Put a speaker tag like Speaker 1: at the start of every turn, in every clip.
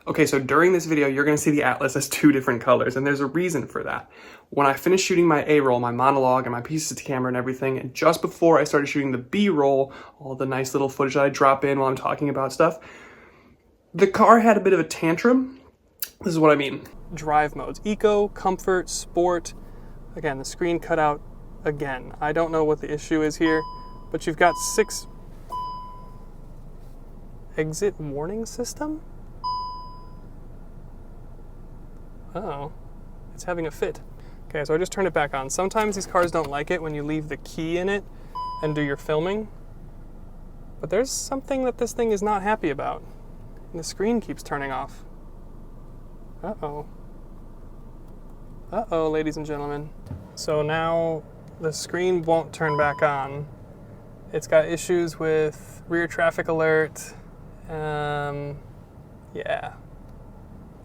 Speaker 1: Okay, so during this video, you're gonna see the Atlas as two different colors, and there's a reason for that. When I finished shooting my A-roll, my monologue, and my pieces to camera and everything, and just before I started shooting the B-roll, all the nice little footage that I drop in while I'm talking about stuff, the car had a bit of a tantrum. This is what I mean. Drive modes: eco, comfort, sport. Again, the screen cut out again. I don't know what the issue is here, but you've got 6 exit warning system? Oh, it's having a fit. Okay, so I just turned it back on. Sometimes these cars don't like it when you leave the key in it and do your filming, but there's something that this thing is not happy about. And the screen keeps turning off. Uh-oh. Uh-oh, ladies and gentlemen. So now the screen won't turn back on. It's got issues with rear traffic alert. Yeah.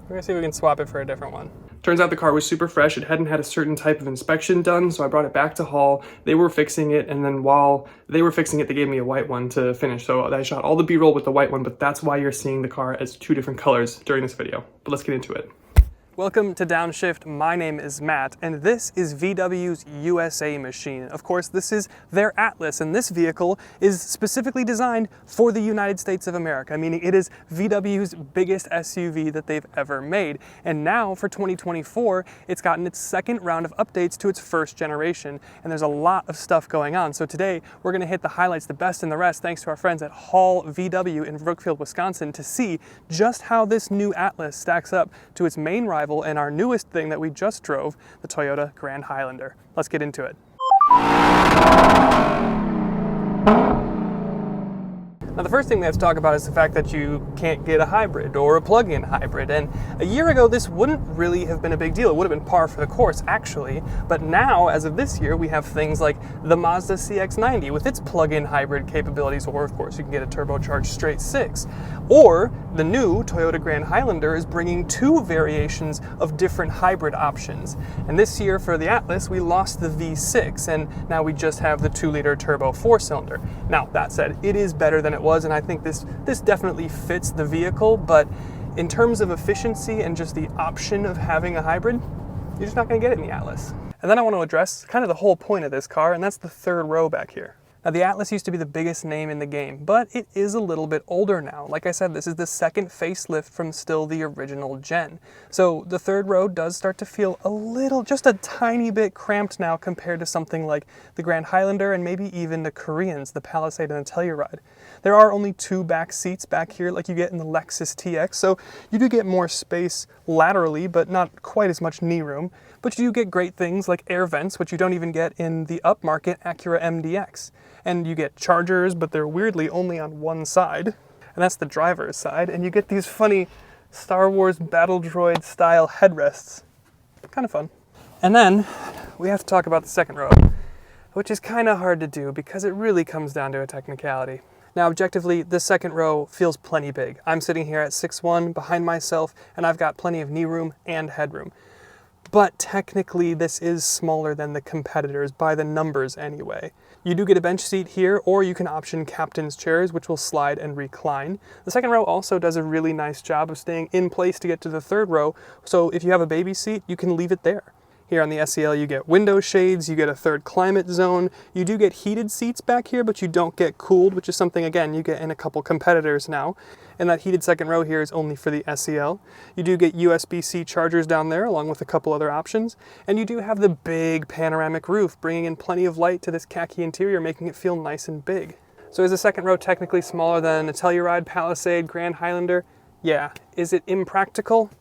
Speaker 1: We're gonna see if we can swap it for a different one. Turns out the car was super fresh. It hadn't had a certain type of inspection done, so I brought it back to Hall. They were fixing it, and then while they were fixing it, they gave me a white one to finish. So I shot all the B-roll with the white one, but that's why you're seeing the car as two different colors during this video. But let's get into it. Welcome to Downshift. My name is Matt, and this is VW's USA machine. Of course, this is their Atlas, and this vehicle is specifically designed for the United States of America, meaning it is VW's biggest SUV that they've ever made. And now, for 2024, it's gotten its second round of updates to its first generation, and there's a lot of stuff going on. So today, we're gonna hit the highlights, the best and the rest, thanks to our friends at Hall VW in Brookfield, Wisconsin, to see just how this new Atlas stacks up to its main rival and our newest thing that we just drove, the Toyota Grand Highlander. Let's get into it. Now, the first thing we have to talk about is the fact that you can't get a hybrid or a plug-in hybrid. And a year ago, this wouldn't really have been a big deal. It would have been par for the course, actually. But now, as of this year, we have things like the Mazda CX-90 with its plug-in hybrid capabilities, or of course, you can get a turbocharged straight 6. Or the new Toyota Grand Highlander is bringing 2 variations of different hybrid options. And this year, for the Atlas, we lost the V6, and now we just have the 2-liter turbo 4-cylinder. Now, that said, it is better than it was, and I think this definitely fits the vehicle, but in terms of efficiency and just the option of having a hybrid, you're just not going to get it in the Atlas. And then I want to address kind of the whole point of this car, and that's the third row back here. Now, the Atlas used to be the biggest name in the game, but it is a little bit older now. Like I said, this is the second facelift from still the original gen. So the third row does start to feel a little, just a tiny bit cramped now compared to something like the Grand Highlander and maybe even the Koreans, the Palisade and the Telluride. There are only 2 back seats back here like you get in the Lexus TX, so you do get more space laterally, but not quite as much knee room. But you do get great things like air vents, which you don't even get in the upmarket Acura MDX. And you get chargers, but they're weirdly only on one side, and that's the driver's side. And you get these funny Star Wars battle droid style headrests. Kind of fun. And then we have to talk about the second row, which is kind of hard to do because it really comes down to a technicality. Now, objectively, the second row feels plenty big. I'm sitting here at 6'1" behind myself, and I've got plenty of knee room and headroom. But technically, this is smaller than the competitors, by the numbers anyway. You do get a bench seat here, or you can option captain's chairs, which will slide and recline. The second row also does a really nice job of staying in place to get to the third row, so if you have a baby seat, you can leave it there. Here on the SEL, you get window shades, you get a third climate zone. You do get heated seats back here, but you don't get cooled, which is something, again, you get in a couple competitors now. And that heated second row here is only for the SEL. You do get USB-C chargers down there, along with a couple other options. And you do have the big panoramic roof, bringing in plenty of light to this khaki interior, making it feel nice and big. So is the second row technically smaller than a Telluride, Palisade, Grand Highlander? Yeah. Is it impractical?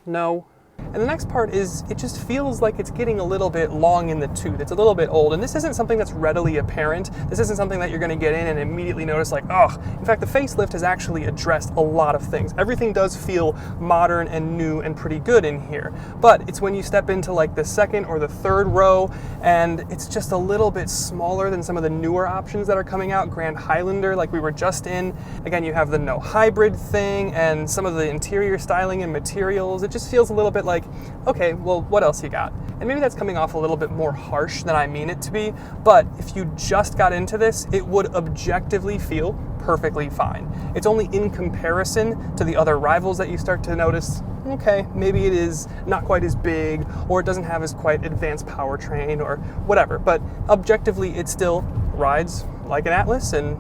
Speaker 1: No. And the next part is, it just feels like it's getting a little bit long in the tooth. It's a little bit old, and this isn't something that's readily apparent. This isn't something that you're gonna get in and immediately notice like, oh. In fact, the facelift has actually addressed a lot of things. Everything does feel modern and new and pretty good in here. But it's when you step into like the second or the third row, and it's just a little bit smaller than some of the newer options that are coming out. Grand Highlander, like we were just in. Again, you have the no hybrid thing, and some of the interior styling and materials. It just feels a little bit like, okay, well, what else you got? And maybe that's coming off a little bit more harsh than I mean it to be, but if you just got into this, it would objectively feel perfectly fine. It's only in comparison to the other rivals that you start to notice, okay, maybe it is not quite as big, or it doesn't have as quite advanced powertrain, or whatever, but objectively it still rides like an Atlas, and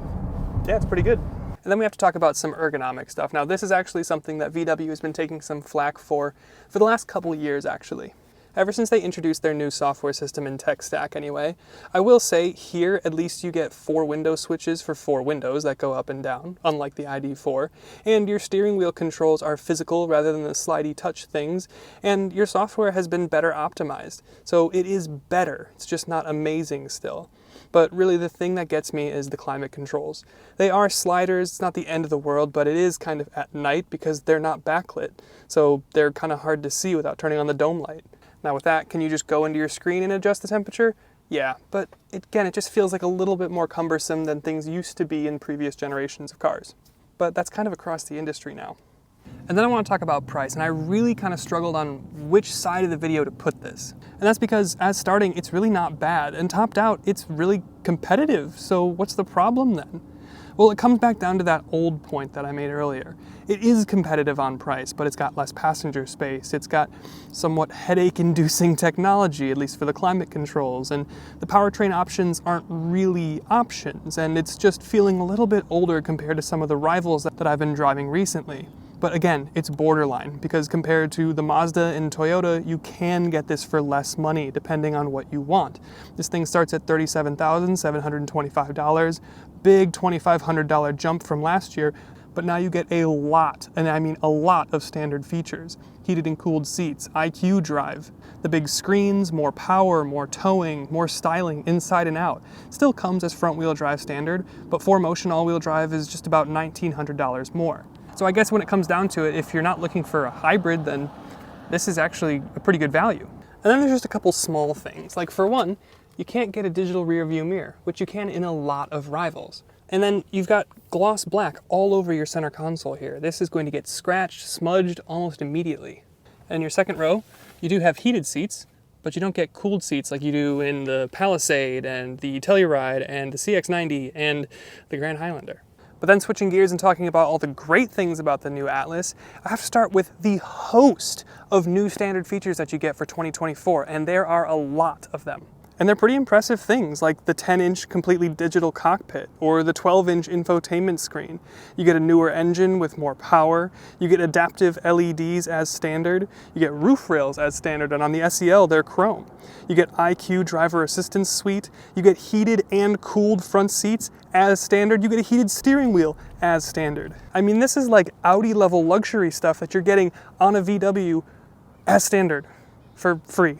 Speaker 1: yeah, it's pretty good. And then we have to talk about some ergonomic stuff. Now, this is actually something that VW has been taking some flack for the last couple of years, actually. Ever since they introduced their new software system and tech stack anyway. I will say here, at least you get 4 window switches for 4 windows that go up and down, unlike the ID4. And your steering wheel controls are physical rather than the slidey touch things. And your software has been better optimized. So it is better. It's just not amazing still. But really the thing that gets me is the climate controls. They are sliders, it's not the end of the world, but it is kind of at night because they're not backlit. So they're kind of hard to see without turning on the dome light. Now with that, can you just go into your screen and adjust the temperature? Yeah, but again, it just feels like a little bit more cumbersome than things used to be in previous generations of cars. But that's kind of across the industry now. And then I want to talk about price, and I really kind of struggled on which side of the video to put this. And that's because as starting, it's really not bad, and topped out, it's really competitive. So what's the problem then? Well, it comes back down to that old point that I made earlier. It is competitive on price, but it's got less passenger space. It's got somewhat headache-inducing technology, at least for the climate controls, and the powertrain options aren't really options, and it's just feeling a little bit older compared to some of the rivals that I've been driving recently. But again, it's borderline, because compared to the Mazda and Toyota, you can get this for less money, depending on what you want. This thing starts at $37,725, big $2,500 jump from last year, but now you get a lot, and I mean a lot of standard features. Heated and cooled seats, IQ drive, the big screens, more power, more towing, more styling inside and out. Still comes as front-wheel drive standard, but 4Motion all-wheel drive is just about $1,900 more. So I guess when it comes down to it, if you're not looking for a hybrid, then this is actually a pretty good value. And then there's just a couple small things. Like for one, you can't get a digital rear view mirror, which you can in a lot of rivals. And then you've got gloss black all over your center console here. This is going to get scratched, smudged almost immediately. And in your second row, you do have heated seats, but you don't get cooled seats like you do in the Palisade and the Telluride and the CX-90 and the Grand Highlander. But then switching gears and talking about all the great things about the new Atlas, I have to start with the host of new standard features that you get for 2024, and there are a lot of them. And they're pretty impressive things, like the 10-inch completely digital cockpit or the 12-inch infotainment screen. You get a newer engine with more power, you get adaptive LEDs as standard, you get roof rails as standard, and on the SEL they're chrome. You get IQ driver assistance suite, you get heated and cooled front seats as standard, you get a heated steering wheel as standard. I mean, this is like Audi level luxury stuff that you're getting on a VW as standard for free.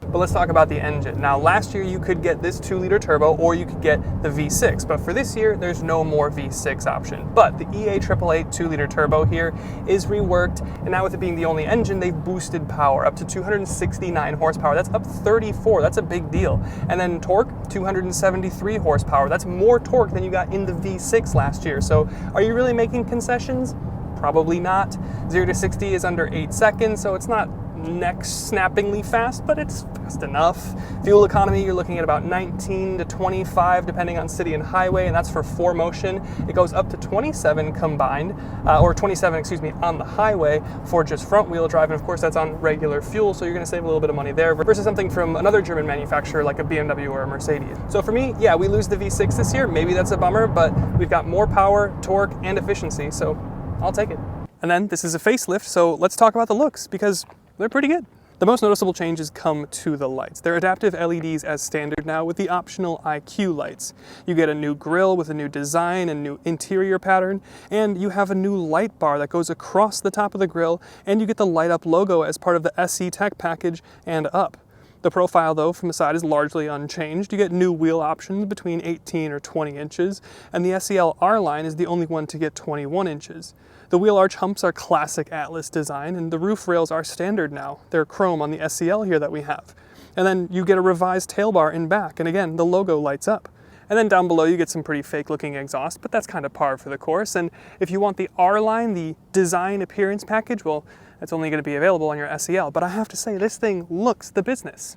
Speaker 1: But let's talk about the engine. Now, last year you could get this 2-liter turbo or you could get the V6, but for this year there's no more V6 option. But the EA888 2-liter turbo here is reworked, and now with it being the only engine, they've boosted power up to 269 horsepower. That's up 34, that's a big deal. And then torque, 273 horsepower. That's more torque than you got in the V6 last year. So are you really making concessions? Probably not. 0 to 60 is under 8 seconds, so it's not neck-snappingly fast, but it's fast enough. Fuel economy, you're looking at about 19 to 25 depending on city and highway, and that's for 4Motion. It goes up to 27 combined, or 27, excuse me, on the highway for just front-wheel drive, and of course that's on regular fuel, so you're going to save a little bit of money there versus something from another German manufacturer like a BMW or a Mercedes. So for me, yeah, we lose the V6 this year. Maybe that's a bummer, but we've got more power, torque, and efficiency, so I'll take it. And then this is a facelift, so let's talk about the looks, because they're pretty good. The most noticeable changes come to the lights. They're adaptive LEDs as standard now with the optional IQ lights. You get a new grille with a new design and new interior pattern, and you have a new light bar that goes across the top of the grille, and you get the light up logo as part of the SE Tech package and up. The profile, though, from the side is largely unchanged. You get new wheel options between 18 or 20 inches, and the SEL R-Line is the only one to get 21 inches. The wheel arch humps are classic Atlas design, and the roof rails are standard now. They're chrome on the SEL here that we have. And then you get a revised tail bar in back, and again, the logo lights up. And then down below you get some pretty fake looking exhaust, but that's kind of par for the course. And if you want the R-Line, the design appearance package, well, that's only going to be available on your SEL. But I have to say, this thing looks the business.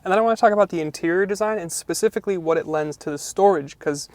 Speaker 1: And then I want to talk about the interior design and specifically what it lends to the storage, because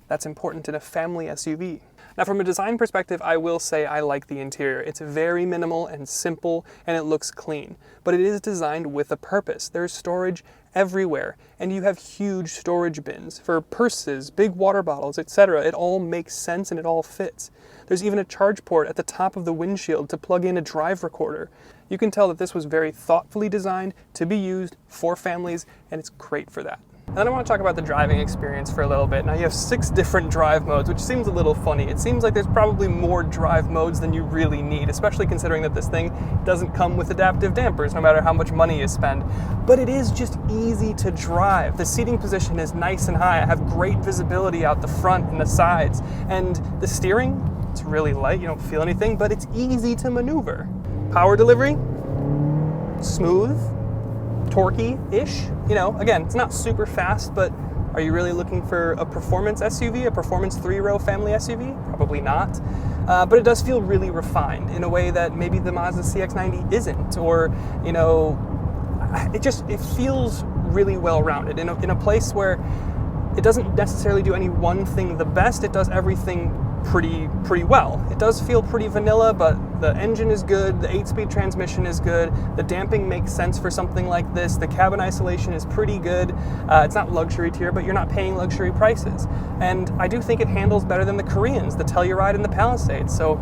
Speaker 1: that's important in a family SUV. Now from a design perspective, I will say I like the interior. It's very minimal and simple, and it looks clean. But it is designed with a purpose. There's storage everywhere, and you have huge storage bins for purses, big water bottles, etc. It all makes sense and it all fits. There's even a charge port at the top of the windshield to plug in a drive recorder. You can tell that this was very thoughtfully designed to be used for families, and it's great for that. And then I want to talk about the driving experience for a little bit. Now you have 6 different drive modes, which seems a little funny. It seems like there's probably more drive modes than you really need, especially considering that this thing doesn't come with adaptive dampers, no matter how much money you spend. But it is just easy to drive. The seating position is nice and high. I have great visibility out the front and the sides. And the steering, it's really light, you don't feel anything, but it's easy to maneuver. Power delivery, smooth, torquey-ish. You know, again, it's not super fast, but are you really looking for a performance SUV, a performance 3-row family SUV? Probably not. But it does feel really refined in a way that maybe the Mazda CX-90 isn't, or, you know, it feels really well-rounded in a place where it doesn't necessarily do any one thing the best, it does everything pretty well. It does feel pretty vanilla, but the engine is good, the 8-speed transmission is good, the damping makes sense for something like this, the cabin isolation is pretty good. It's not luxury tier, but you're not paying luxury prices. And I do think it handles better than the Koreans, the Telluride and the Palisade. So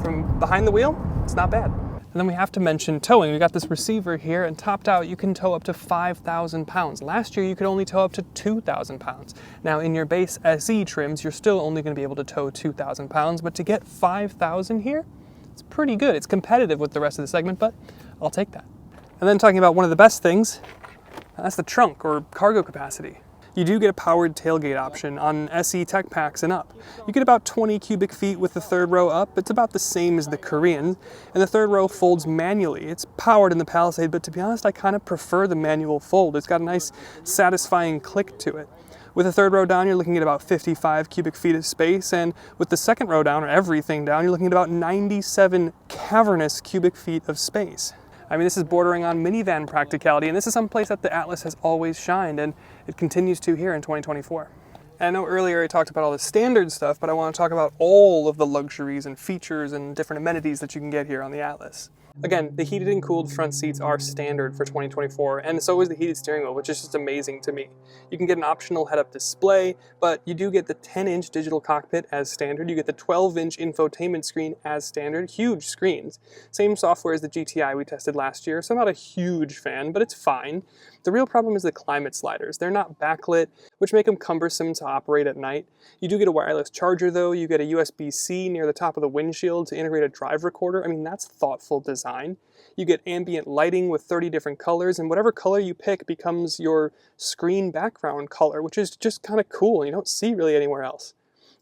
Speaker 1: from behind the wheel, it's not bad. And then we have to mention towing. We got this receiver here, and topped out, you can tow up to 5,000 pounds. Last year, you could only tow up to 2,000 pounds. Now, in your base SE trims, you're still only going to be able to tow 2,000 pounds, but to get 5,000 here, it's pretty good. It's competitive with the rest of the segment, but I'll take that. And then talking about one of the best things, that's the trunk or cargo capacity. You do get a powered tailgate option on SE Tech Packs and up. You get about 20 cubic feet with the 3rd row up. It's about the same as the Korean, and the 3rd row folds manually. It's powered in the Palisade, but to be honest, I kind of prefer the manual fold. It's got a nice, satisfying click to it. With the 3rd row down, you're looking at about 55 cubic feet of space, and with the 2nd row down, or everything down, you're looking at about 97 cavernous cubic feet of space. I mean, this is bordering on minivan practicality, and this is some place that the Atlas has always shined, and it continues to here in 2024. And I know earlier I talked about all the standard stuff, but I want to talk about all of the luxuries and features and different amenities that you can get here on the Atlas. Again, the heated and cooled front seats are standard for 2024, and so is the heated steering wheel, which is just amazing to me. You can get an optional head-up display, but you do get the 10-inch digital cockpit as standard. You get the 12-inch infotainment screen as standard, huge screens. Same software as the GTI we tested last year, so I'm not a huge fan, but it's fine. The real problem is the climate sliders. They're not backlit, which make them cumbersome to operate at night. You do get a wireless charger though, you get a USB-C near the top of the windshield to integrate a drive recorder. I mean, that's thoughtful design. You get ambient lighting with 30 different colors, and whatever color you pick becomes your screen background color, which is just kind of cool and you don't see really anywhere else.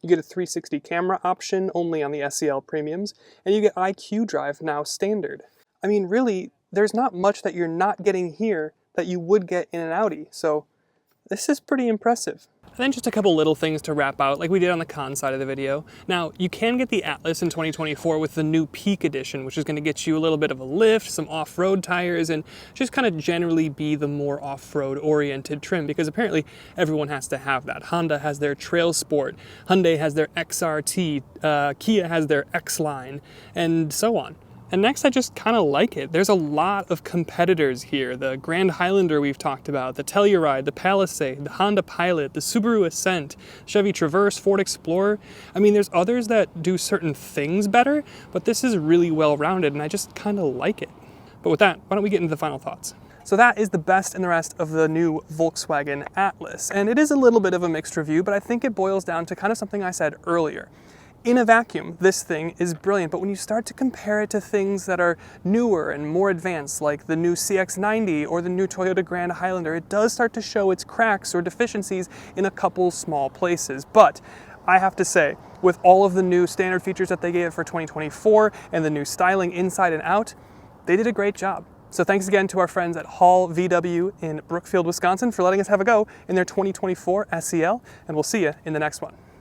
Speaker 1: You get a 360 camera option only on the SEL Premiums, and you get IQ Drive now standard. I mean, really, there's not much that you're not getting here that you would get in an Audi, so this is pretty impressive. And then just a couple little things to wrap out, like we did on the con side of the video. Now, you can get the Atlas in 2024 with the new Peak Edition, which is going to get you a little bit of a lift, some off-road tires, and just kind of generally be the more off-road oriented trim, because apparently everyone has to have that. Honda has their Trail Sport, Hyundai has their XRT, Kia has their X-Line, and so on. And next, I just kind of like it. There's a lot of competitors here. The Grand Highlander we've talked about, the Telluride, the Palisade, the Honda Pilot, the Subaru Ascent, Chevy Traverse, Ford Explorer. I mean, there's others that do certain things better, but this is really well-rounded, and I just kind of like it. But with that, why don't we get into the final thoughts? So that is the best and the rest of the new Volkswagen Atlas. And it is a little bit of a mixed review, but I think it boils down to kind of something I said earlier. In a vacuum, this thing is brilliant, but when you start to compare it to things that are newer and more advanced, like the new CX-90 or the new Toyota Grand Highlander, it does start to show its cracks or deficiencies in a couple small places. But I have to say, with all of the new standard features that they gave it for 2024 and the new styling inside and out, they did a great job. So thanks again to our friends at Hall VW in Brookfield, Wisconsin for letting us have a go in their 2024 SEL, and we'll see you in the next one.